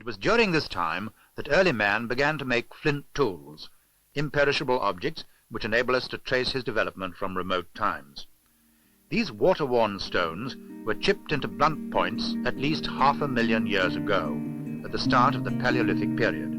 It was during this time that early man began to make flint tools, imperishable objects which enable us to trace his development from remote times. These water-worn stones were chipped into blunt points at least 500,000 years ago, at the start of the Paleolithic period.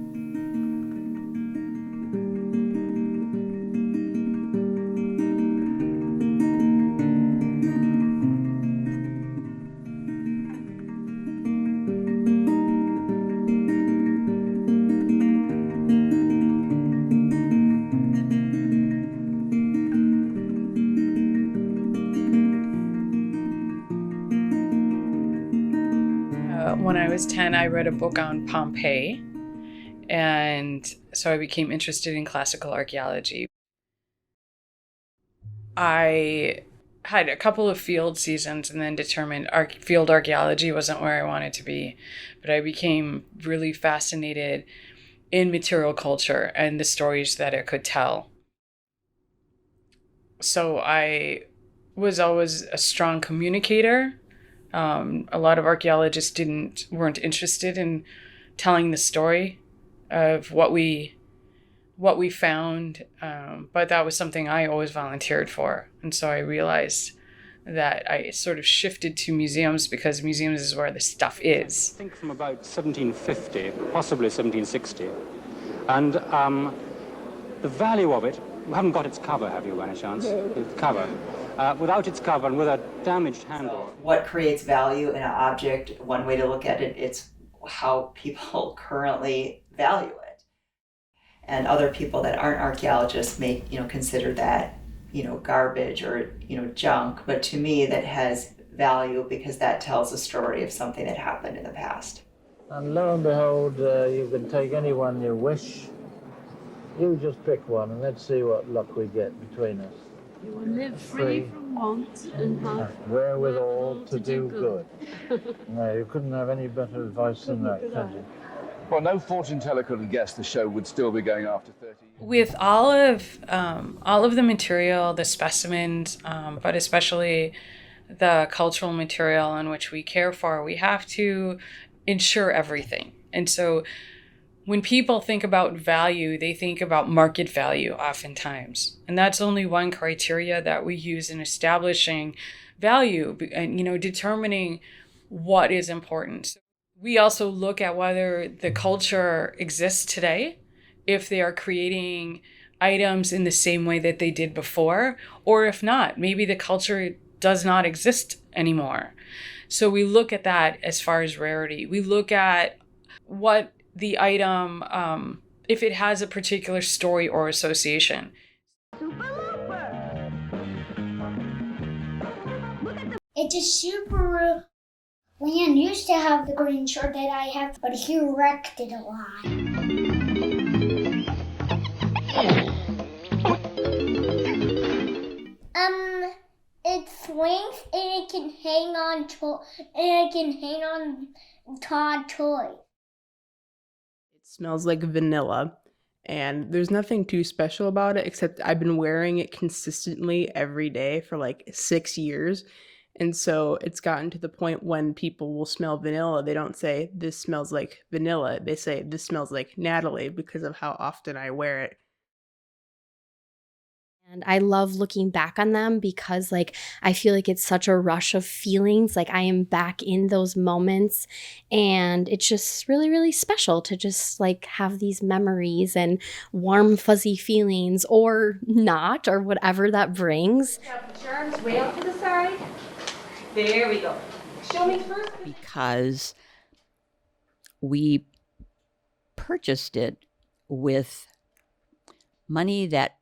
When I was 10, I read a book on Pompeii, and so I became interested in classical archaeology. I had a couple of field seasons and then determined field archaeology wasn't where I wanted to be, but I became really fascinated in material culture and the stories that it could tell. So I was always a strong communicator. A lot of archaeologists weren't interested in telling the story of what we found, but that was something I always volunteered for. And so I realized that I sort of shifted to museums because museums is where the stuff is. I think from about 1750, possibly 1760. And the value of it, you haven't got its cover, have you, by any chance? No. Its cover. Without its cover and with a damaged handle. What creates value in an object, one way to look at it, it's how people currently value it. And other people that aren't archaeologists may, consider that, garbage or, junk. But to me, that has value because that tells a story of something that happened in the past. And lo and behold, you can take any one you wish. You just pick one and let's see what luck we get between us. You will live free from want and have wherewithal to do good. No, you couldn't have any better advice than that, could you? Well, no fortune teller could have guessed the show would still be going after 30 years. With all of the material, the specimens, but especially the cultural material in which we care for, we have to ensure everything. And so when people think about value, they think about market value oftentimes. And that's only one criteria that we use in establishing value and, determining what is important. We also look at whether the culture exists today, if they are creating items in the same way that they did before, or if not, maybe the culture does not exist anymore. So we look at that as far as rarity. We look at what the item, if it has a particular story or association. It's a Subaru. Leon used to have the green shirt that I have, but he wrecked it a lot. It swings and it can hang on Todd toys. It smells like vanilla, and there's nothing too special about it except I've been wearing it consistently every day for like 6 years. And so it's gotten to the point when people will smell vanilla, they don't say, this smells like vanilla. They say, this smells like Natalie because of how often I wear it. And I love looking back on them because I feel like it's such a rush of feelings. I am back in those moments, and it's just really, really special to just have these memories and warm, fuzzy feelings, or not, or whatever that brings. Put your arms way out to the side. There we go. Show me first. Because we purchased it with money that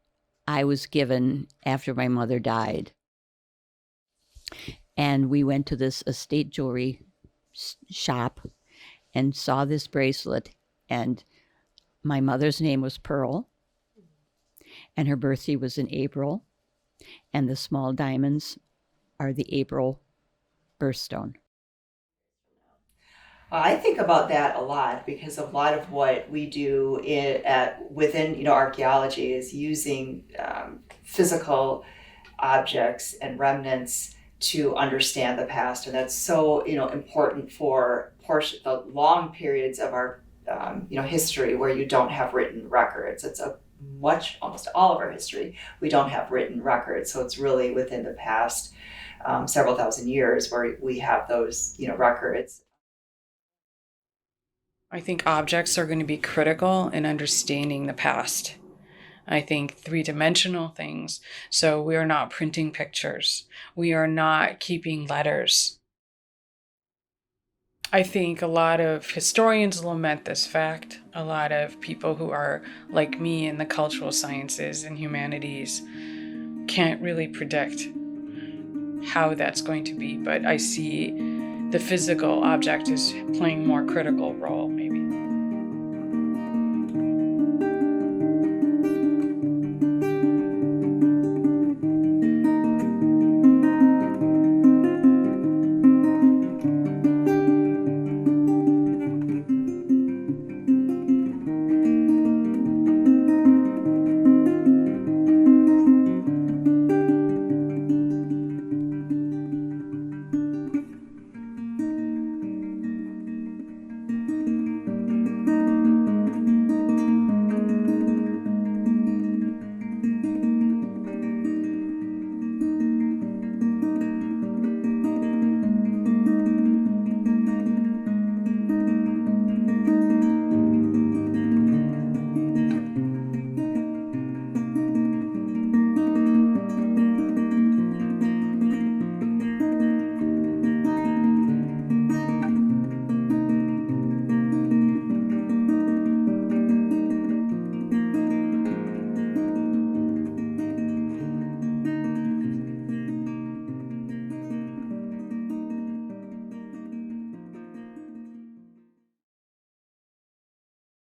I was given after my mother died. And we went to this estate jewelry shop and saw this bracelet, and my mother's name was Pearl, and her birthday was in April, and the small diamonds are the April birthstone. I think about that a lot because a lot of what we do within archaeology is using physical objects and remnants to understand the past, and that's so important for the long periods of our history where you don't have written records. It's almost all of our history we don't have written records, so it's really within the past several thousand years where we have those records. I think objects are going to be critical in understanding the past. I think three-dimensional things. So we are not printing pictures. We are not keeping letters. I think a lot of historians lament this fact. A lot of people who are like me in the cultural sciences and humanities can't really predict how that's going to be, but I see the physical object is playing a more critical role, maybe.